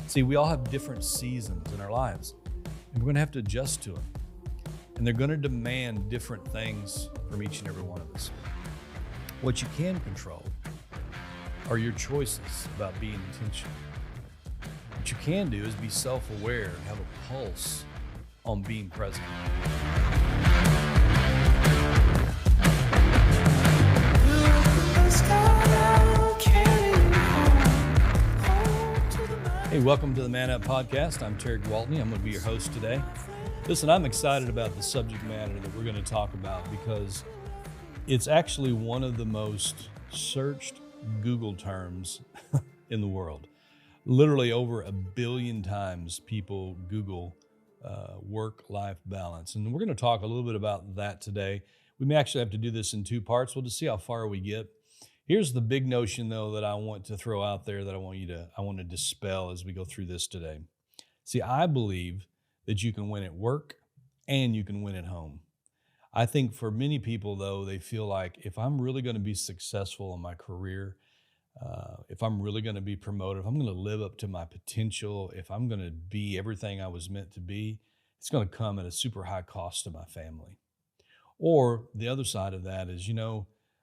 See, we all have different seasons in our lives, and we're going to have to adjust to them. And they're going to demand different things from each and every one of us. What you can control are your choices about being intentional. What you can do is be self-aware and have a pulse on being present. Hey, welcome to the Man Up Podcast. I'm Terry Gwaltney. I'm going to be your host today. Listen, I'm excited about the subject matter that we're going to talk about because it's actually one of the most searched Google terms in the world. Literally over 1 billion times people Google work-life balance. And we're going to talk a little bit about that today. We may actually have to do this in 2 parts. We'll just see how far we get. Here's the big notion, though, that I want to throw out there that I want to dispel as we go through this today. See, I believe that you can win at work and you can win at home. I think for many people, though, they feel like if I'm really going to be successful in my career, if I'm really going to be promoted, if I'm going to live up to my potential, if I'm going to be everything I was meant to be, it's going to come at a super high cost to my family. Or the other side of that is,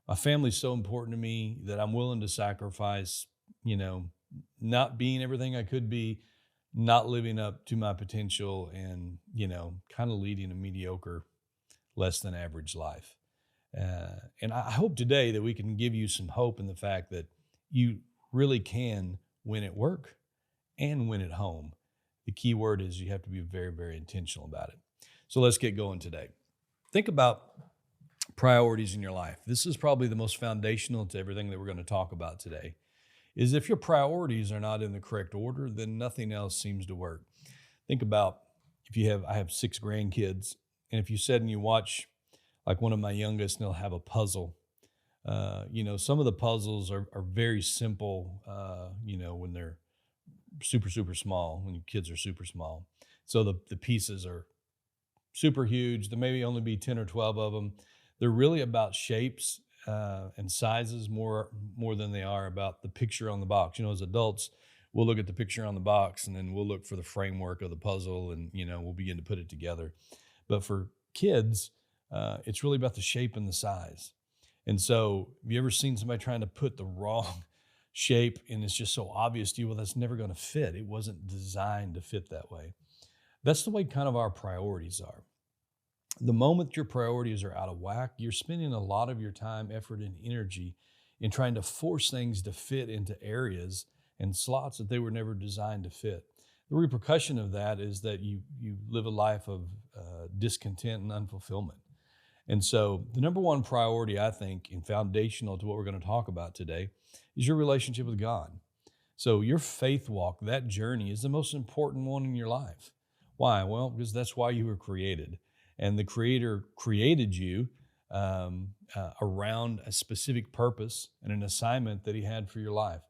my family's so important to me that I'm willing to sacrifice, not being everything I could be, not living up to my potential, and, kind of leading a mediocre, less than average life. And I hope today that we can give you some hope in the fact that you really can win at work and win at home. The key word is you have to be very, very intentional about it. So let's get going today. Think about priorities in your life. This is probably the most foundational to everything that we're going to talk about today. Is if your priorities are not in the correct order, then nothing else seems to work. Think about I have 6 grandkids, and if you sit and you watch like one of my youngest, and they'll have a puzzle. Some of the puzzles are very simple, when they're super, super small, when your kids are super small. So the pieces are super huge. There may only be 10 or 12 of them. They're really about shapes and sizes more than they are about the picture on the box. As adults, we'll look at the picture on the box and then we'll look for the framework of the puzzle and, we'll begin to put it together. But for kids, it's really about the shape and the size. And so have you ever seen somebody trying to put the wrong shape and it's just so obvious to you, well, that's never going to fit. It wasn't designed to fit that way. That's the way kind of our priorities are. The moment your priorities are out of whack, you're spending a lot of your time, effort, and energy in trying to force things to fit into areas and slots that they were never designed to fit. The repercussion of that is that you live a life of discontent and unfulfillment. And so the number one priority, I think, and foundational to what we're going to talk about today is your relationship with God. So your faith walk, that journey, is the most important one in your life. Why? Well, because that's why you were created. And the Creator created you around a specific purpose and an assignment that He had for your life.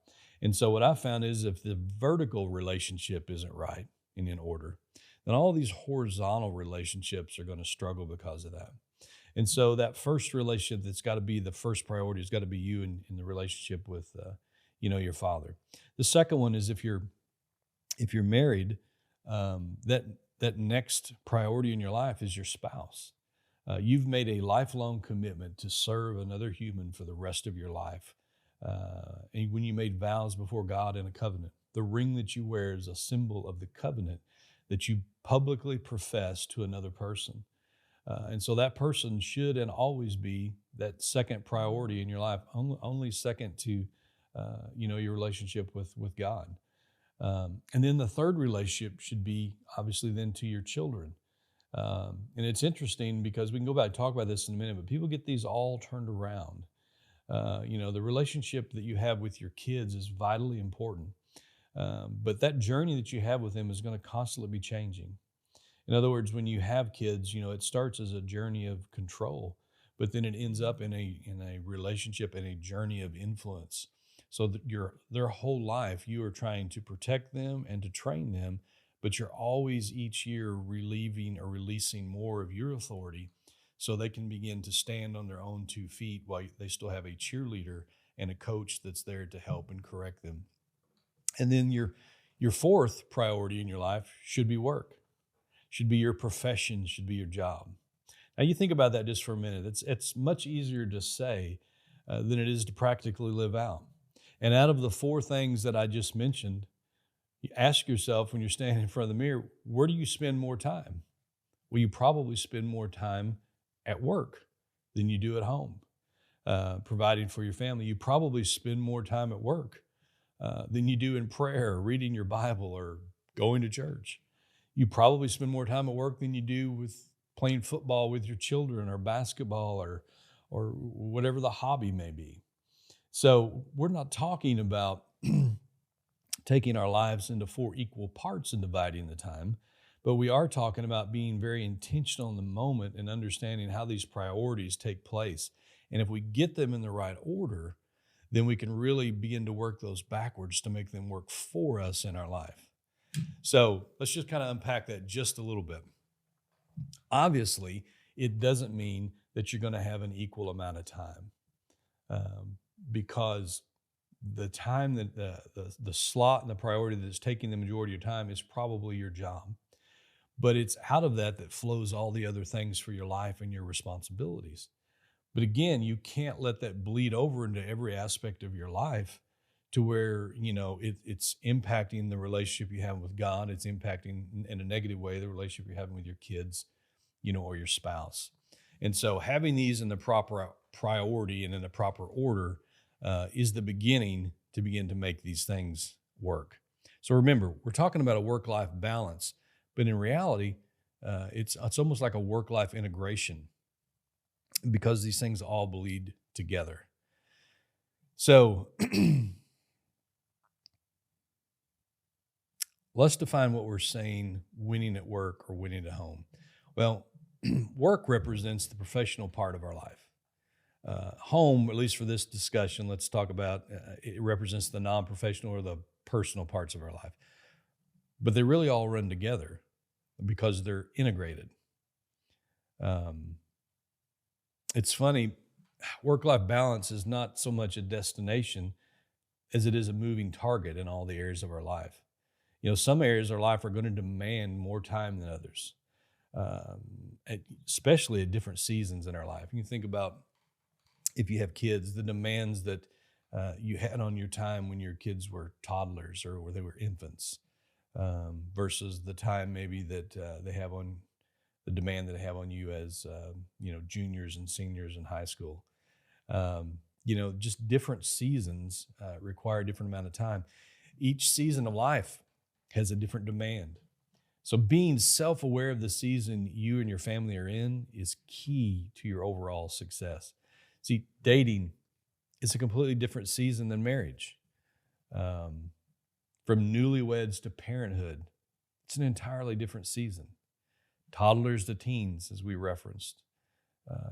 And so what I found is if the vertical relationship isn't right and in order, then all these horizontal relationships are going to struggle because of that. And so that first relationship that's got to be the first priority has got to be you in the relationship with, your Father. The second one is if you're married, that next priority in your life is your spouse. You've made a lifelong commitment to serve another human for the rest of your life. And when you made vows before God in a covenant, the ring that you wear is a symbol of the covenant that you publicly profess to another person. And so that person should and always be that second priority in your life, only second to, your relationship with God. And then the third relationship should be obviously then to your children. And it's interesting because we can go back and talk about this in a minute, but people get these all turned around. The relationship that you have with your kids is vitally important. But that journey that you have with them is going to constantly be changing. In other words, when you have kids, it starts as a journey of control, but then it ends up in a relationship and a journey of influence. So that their whole life, you are trying to protect them and to train them, but you're always each year relieving or releasing more of your authority so they can begin to stand on their own 2 feet while they still have a cheerleader and a coach that's there to help and correct them. And then your Your fourth priority in your life should be work, should be your profession, should be your job. Now, you think about that just for a minute. It's much easier to say than it is to practically live out. And out of the four things that I just mentioned, you ask yourself when you're standing in front of the mirror, where do you spend more time? Well, you probably spend more time at work than you do at home, providing for your family. You probably spend more time at work than you do in prayer, or reading your Bible, or going to church. You probably spend more time at work than you do with playing football with your children, or basketball, or whatever the hobby may be. So we're not talking about taking our lives into four equal parts and dividing the time, but we are talking about being very intentional in the moment and understanding how these priorities take place. And if we get them in the right order, then we can really begin to work those backwards to make them work for us in our life. So let's just kind of unpack that just a little bit. Obviously, it doesn't mean that you're going to have an equal amount of time, because the time that the slot and the priority that's taking the majority of your time is probably your job. But it's out of that flows all the other things for your life and your responsibilities. But again, you can't let that bleed over into every aspect of your life to where, it's impacting the relationship you have with God. It's impacting in a negative way the relationship you're having with your kids, or your spouse. And so having these in the proper priority and in the proper order is the beginning to begin to make these things work. So remember, we're talking about a work-life balance, but in reality, it's almost like a work-life integration, because these things all bleed together. So let's define what we're saying winning at work or winning at home. Well, work represents the professional part of our life. Home, at least for this discussion, let's talk about it represents the non-professional or the personal parts of our life. But they really all run together because they're integrated. It's funny, work-life balance is not so much a destination as it is a moving target in all the areas of our life. Some areas of our life are going to demand more time than others, especially at different seasons in our life. You think about, if you have kids, the demands that you had on your time when your kids were toddlers or when they were infants, versus the time maybe that they have on the demand that they have on you as juniors and seniors in high school. Just different seasons require a different amount of time. Each season of life has a different demand. So being self-aware of the season you and your family are in is key to your overall success. See, dating is a completely different season than marriage. From newlyweds to parenthood, it's an entirely different season. Toddlers to teens, as we referenced.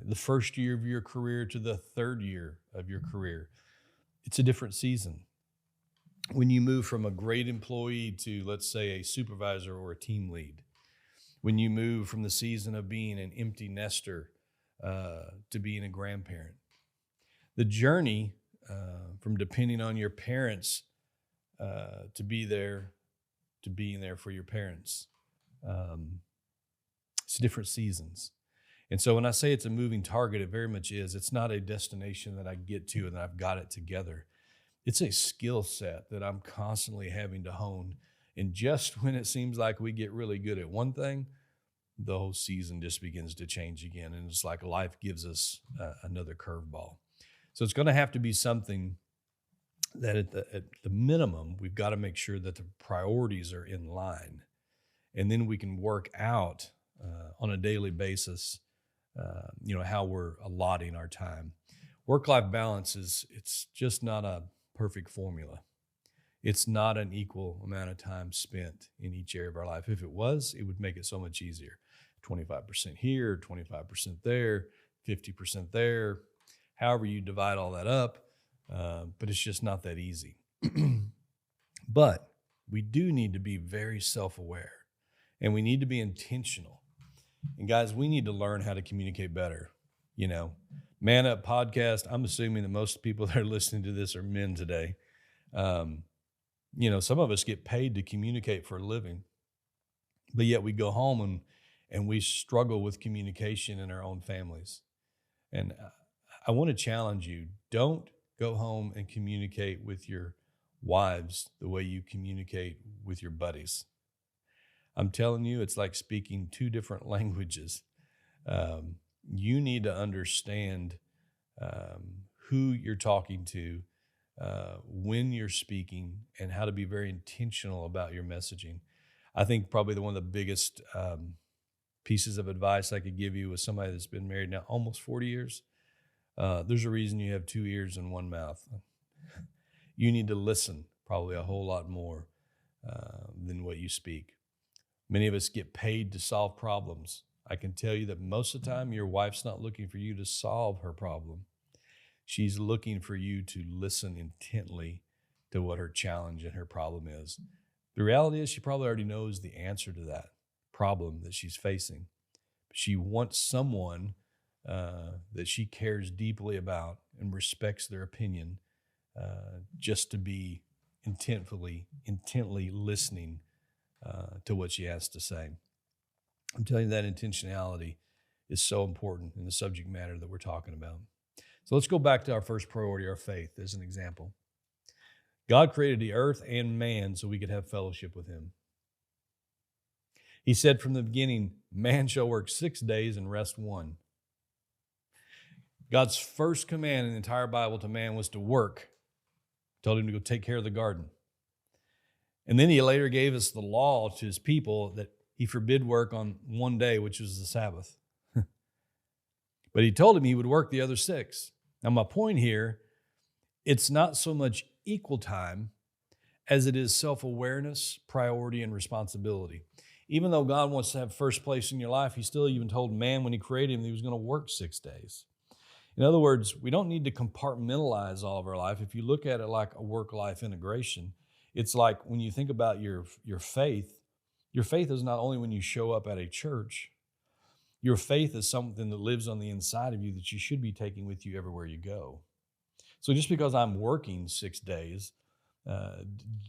The first year of your career to the third year of your career, it's a different season. When you move from a great employee to, let's say, a supervisor or a team lead. When you move from the season of being an empty nester to being a grandparent. The journey from depending on your parents to be there, to being there for your parents. It's different seasons. And so when I say it's a moving target, it very much is. It's not a destination that I get to and that I've got it together. It's a skill set that I'm constantly having to hone. And just when it seems like we get really good at one thing, the whole season just begins to change again. And it's like life gives us another curveball. So it's going to have to be something that at the minimum, we've got to make sure that the priorities are in line. And then we can work out on a daily basis, how we're allotting our time. Work-life balance it's just not a perfect formula. It's not an equal amount of time spent in each area of our life. If it was, it would make it so much easier. 25% here, 25% there, 50% there, however you divide all that up. But it's just not that easy. But we do need to be very self-aware, and we need to be intentional. And guys, we need to learn how to communicate better. Man Up podcast, I'm assuming that most people that are listening to this are men today. Some of us get paid to communicate for a living, but yet we go home and we struggle with communication in our own families. And I want to challenge you, don't go home and communicate with your wives the way you communicate with your buddies. I'm telling you, it's like speaking two different languages. You need to understand who you're talking to, when you're speaking, and how to be very intentional about your messaging. I think probably one of the biggest pieces of advice I could give you as somebody that's been married now almost 40 years. There's a reason you have two ears and one mouth. You need to listen probably a whole lot more than what you speak. Many of us get paid to solve problems. I can tell you that most of the time, your wife's not looking for you to solve her problem. She's looking for you to listen intently to what her challenge and her problem is. The reality is she probably already knows the answer to that problem that she's facing. She wants someone that she cares deeply about and respects their opinion, just to be intently listening to what she has to say. I'm telling you that intentionality is so important in the subject matter that we're talking about. So let's go back to our first priority, our faith, as an example. God created the earth and man so we could have fellowship with him. He said from the beginning, man shall work 6 days and rest one. God's first command in the entire Bible to man was to work. He told him to go take care of the garden. And then he later gave us the law to his people that he forbid work on one day, which was the Sabbath. But he told him he would work the other 6. Now, my point here, it's not so much equal time as it is self-awareness, priority, and responsibility. Even though God wants to have first place in your life, he still even told man when he created him that he was going to work 6 days. In other words, we don't need to compartmentalize all of our life. If you look at it like a work-life integration, it's like when you think about your faith is not only when you show up at a church. Your faith is something that lives on the inside of you that you should be taking with you everywhere you go. So just because I'm working 6 days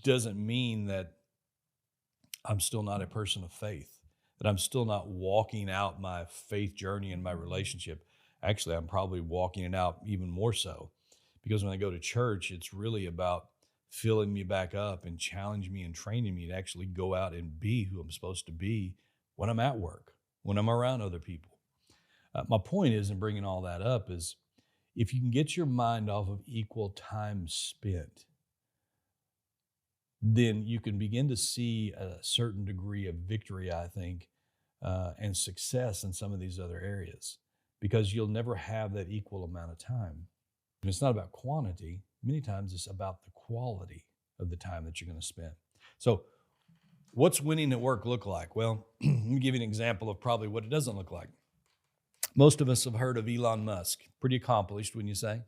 doesn't mean that I'm still not a person of faith, that I'm still not walking out my faith journey in my relationship. Actually, I'm probably walking it out even more so, because when I go to church, it's really about filling me back up and challenging me and training me to actually go out and be who I'm supposed to be when I'm at work, when I'm around other people. My point is, in bringing all that up, is if you can get your mind off of equal time spent, then you can begin to see a certain degree of victory, I think, and success in some of these other areas, because you'll never have that equal amount of time. And it's not about quantity. Many times it's about the quality of the time that you're going to spend. So what's winning at work look like? Well, let me give you an example of probably what it doesn't look like. Most of us have heard of Elon Musk. Pretty accomplished, wouldn't you say?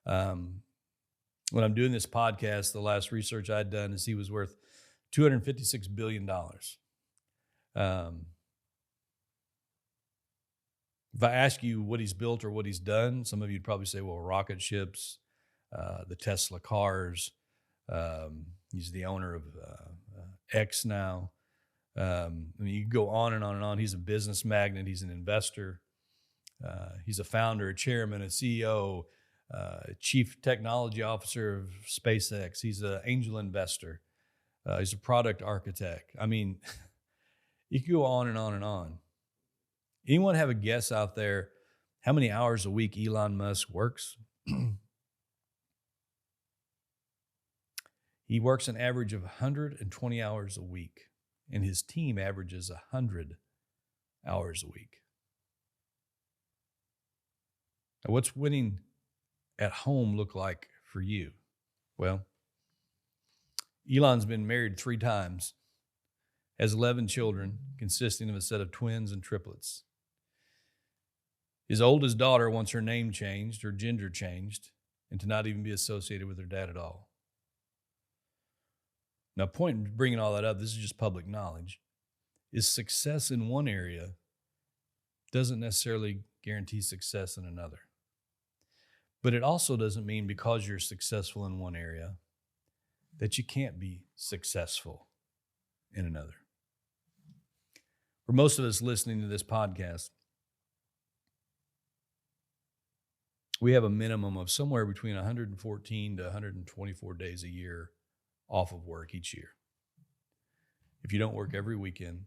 When I'm doing this podcast, the last research I'd done is he was worth $256 billion. If I ask you what he's built or what he's done, some of you'd probably say, well, rocket ships, the Tesla cars. He's the owner of X now. You can go on and on and on. He's a business magnate. He's an investor. He's a founder, a chairman, a CEO, chief technology officer of SpaceX. He's an angel investor. He's a product architect. I mean, you can go on and on and on. Anyone have a guess out there how many hours a week Elon Musk works? He works an average of 120 hours a week, and his team averages 100 hours a week. Now, what's winning at home look like for you? Well, Elon's been married 3 times, has 11 children, consisting of a set of twins and triplets. His oldest daughter wants her name changed, her gender changed, and to not even be associated with her dad at all. Now, point in bringing all that up, this is just public knowledge, is success in one area doesn't necessarily guarantee success in another. But it also doesn't mean because you're successful in one area that you can't be successful in another. For most of us listening to this podcast, we have a minimum of somewhere between 114 to 124 days a year off of work each year. If you don't work every weekend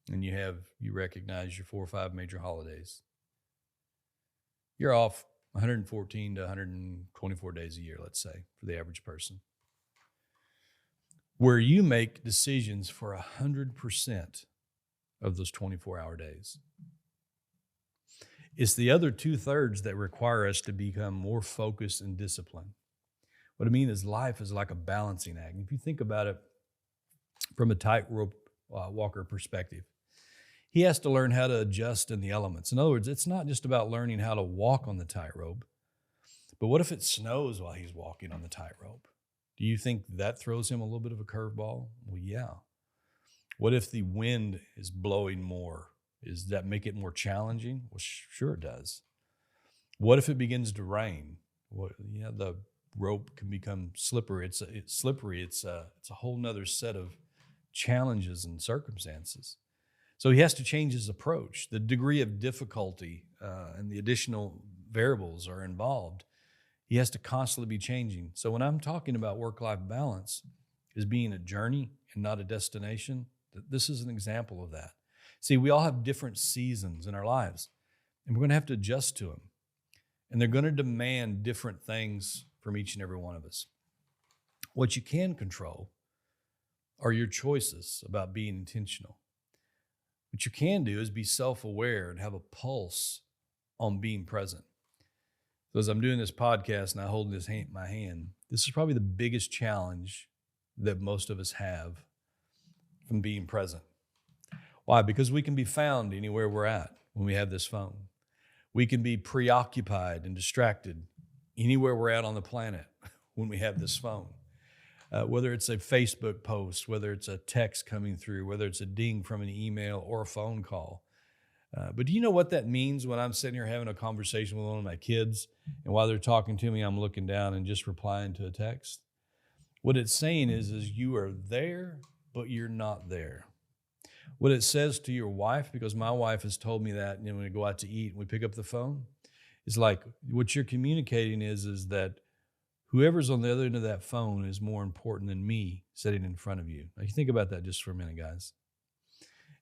and you recognize your 4 or 5 major holidays, you're off 114 to 124 days a year, let's say, for the average person, where you make decisions for 100% of those 24-hour days. It's the other 2/3 that require us to become more focused and disciplined. What I mean is life is like a balancing act. If you think about it from a tightrope walker perspective, he has to learn how to adjust in the elements. In other words, it's not just about learning how to walk on the tightrope, but what if it snows while he's walking on the tightrope? Do you think that throws him a little bit of a curveball? Well, yeah. What if the wind is blowing more? Does that make it more challenging? Well, sure it does. What if it begins to rain? Well, yeah, the rope can become slippery. It's slippery. It's a whole nother set of challenges and circumstances. So he has to change his approach. The degree of difficulty and the additional variables are involved. He has to constantly be changing. So when I'm talking about work-life balance as being a journey and not a destination, this is an example of that. See, we all have different seasons in our lives, and we're going to have to adjust to them. And they're going to demand different things from each and every one of us. What you can control are your choices about being intentional. What you can do is be self-aware and have a pulse on being present. So as I'm doing this podcast and I hold my hand, this is probably the biggest challenge that most of us have from being present. Why? Because we can be found anywhere we're at when we have this phone. We can be preoccupied and distracted anywhere we're at on the planet when we have this phone. Whether it's a Facebook post, whether it's a text coming through, whether it's a ding from an email or a phone call. But do you know what that means when I'm sitting here having a conversation with one of my kids, and while they're talking to me, I'm looking down and just replying to a text? What it's saying is you are there, but you're not there. What it says to your wife, because my wife has told me that, when we go out to eat and we pick up the phone, is like what you're communicating is that whoever's on the other end of that phone is more important than me sitting in front of you. Now, you think about that just for a minute, guys.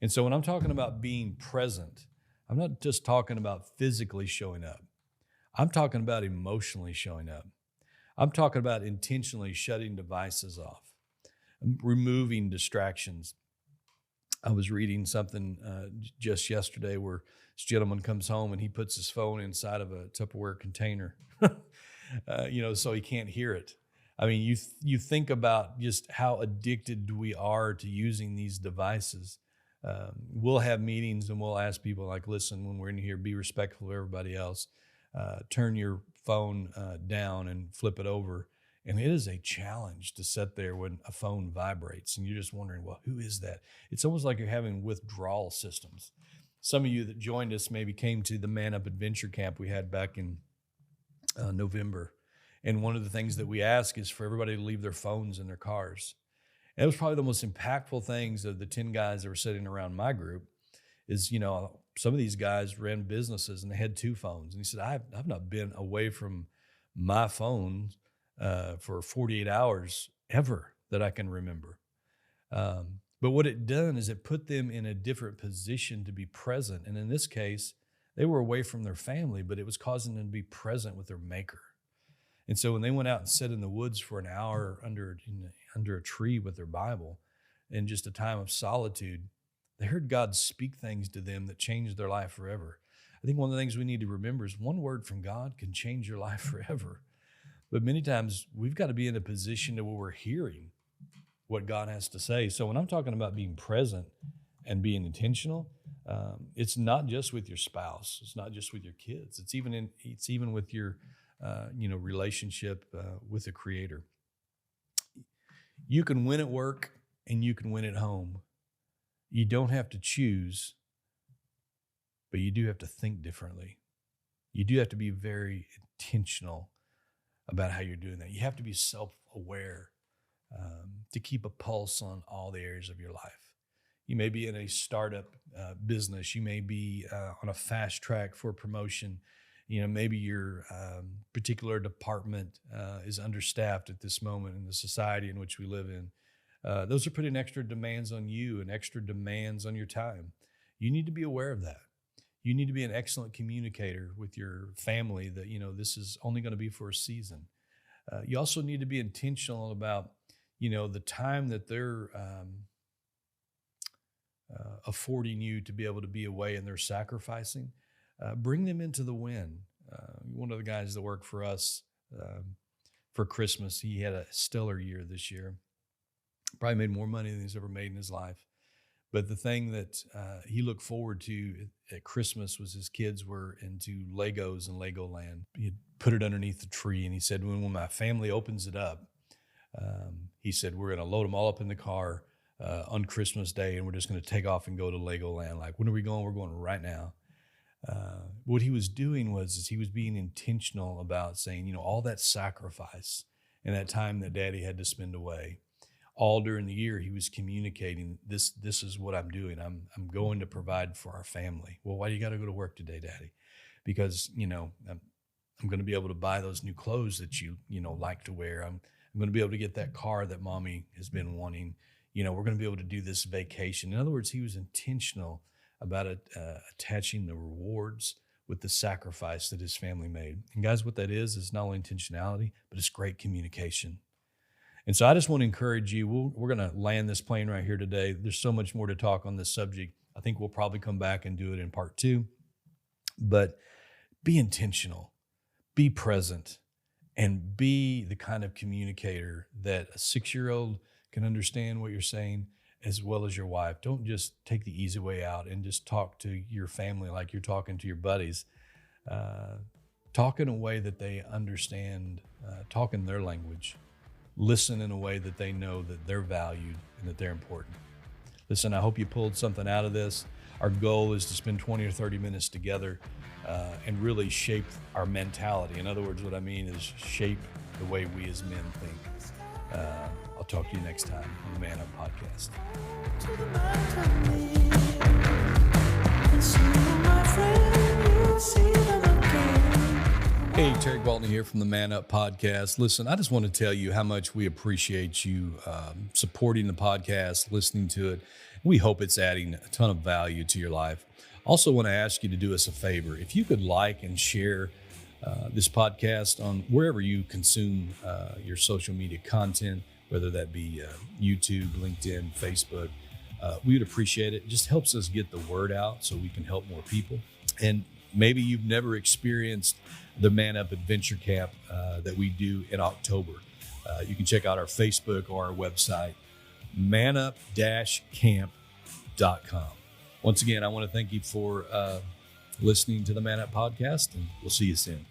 And so when I'm talking about being present, I'm not just talking about physically showing up. I'm talking about emotionally showing up. I'm talking about intentionally shutting devices off, removing distractions. I was reading something just yesterday where this gentleman comes home and he puts his phone inside of a Tupperware container, so he can't hear it. I mean, you think about just how addicted we are to using these devices. We'll have meetings and we'll ask people like, listen, when we're in here, be respectful of everybody else. Turn your phone down and flip it over. And it is a challenge to sit there when a phone vibrates and you're just wondering, well, who is that? It's almost like you're having withdrawal systems. Some of you that joined us maybe came to the Man Up Adventure Camp we had back in November. And one of the things that we ask is for everybody to leave their phones in their cars. And it was probably the most impactful things of the 10 guys that were sitting around my group is, some of these guys ran businesses and they had 2 phones. And he said, I've not been away from my phone for 48 hours ever that I can remember. But what it done is it put them in a different position to be present. And in this case, they were away from their family, but it was causing them to be present with their maker. And so when they went out and sat in the woods for an hour under a tree with their Bible in just a time of solitude, they heard God speak things to them that changed their life forever. I think one of the things we need to remember is one word from God can change your life forever. But many times we've got to be in a position where we're hearing what God has to say. So when I'm talking about being present and being intentional, it's not just with your spouse. It's not just with your kids. It's even with your relationship with the Creator. You can win at work and you can win at home. You don't have to choose, but you do have to think differently. You do have to be very intentional about how you're doing that. You have to be self-aware. to keep a pulse on all the areas of your life. You may be in a startup business. You may be on a fast track for promotion. Maybe your particular department is understaffed at this moment in the society in which we live in. Those are putting extra demands on you and extra demands on your time. You need to be aware of that. You need to be an excellent communicator with your family that, this is only going to be for a season. You also need to be intentional about, the time that they're affording you to be able to be away and they're sacrificing. Bring them into the win. One of the guys that worked for us for Christmas, he had a stellar year this year. Probably made more money than he's ever made in his life. But the thing that he looked forward to at Christmas was his kids were into Legos and Legoland. He'd put it underneath the tree, and he said, when my family opens it up, he said, we're going to load them all up in the car on Christmas Day, and we're just going to take off and go to Legoland. Like, when are we going? We're going right now. What he was doing was he was being intentional about saying, all that sacrifice and that time that Daddy had to spend away. All during the year, he was communicating, this is what I'm doing. I'm going to provide for our family. Well, why do you got to go to work today, Daddy? Because, I'm going to be able to buy those new clothes that you like to wear. I'm going to be able to get that car that Mommy has been wanting. We're going to be able to do this vacation. In other words, he was intentional about attaching the rewards with the sacrifice that his family made. And guys, what that is not only intentionality, but it's great communication. And so I just want to encourage you, we're going to land this plane right here today. There's so much more to talk on this subject. I think we'll probably come back and do it in part 2. But be intentional, be present, and be the kind of communicator that a 6-year-old can understand what you're saying as well as your wife. Don't just take the easy way out and just talk to your family like you're talking to your buddies. Talk in a way that they understand, talk in their language. Listen in a way that they know that they're valued and that they're important. Listen, I hope you pulled something out of this. Our goal is to spend 20 or 30 minutes together and really shape our mentality. In other words, what I mean is shape the way we as men think. I'll talk to you next time on the Man Up Podcast. Hey, Terry Waltney here from the Man Up Podcast. Listen, I just want to tell you how much we appreciate you supporting the podcast, listening to it. We hope it's adding a ton of value to your life. Also want to ask you to do us a favor. If you could like and share this podcast on wherever you consume your social media content, whether that be YouTube, LinkedIn, Facebook, we would appreciate it. It just helps us get the word out so we can help more people. And maybe you've never experienced the Man Up Adventure Camp that we do in October. You can check out our Facebook or our website, manup-camp.com. Once again, I want to thank you for listening to the Man Up Podcast, and we'll see you soon.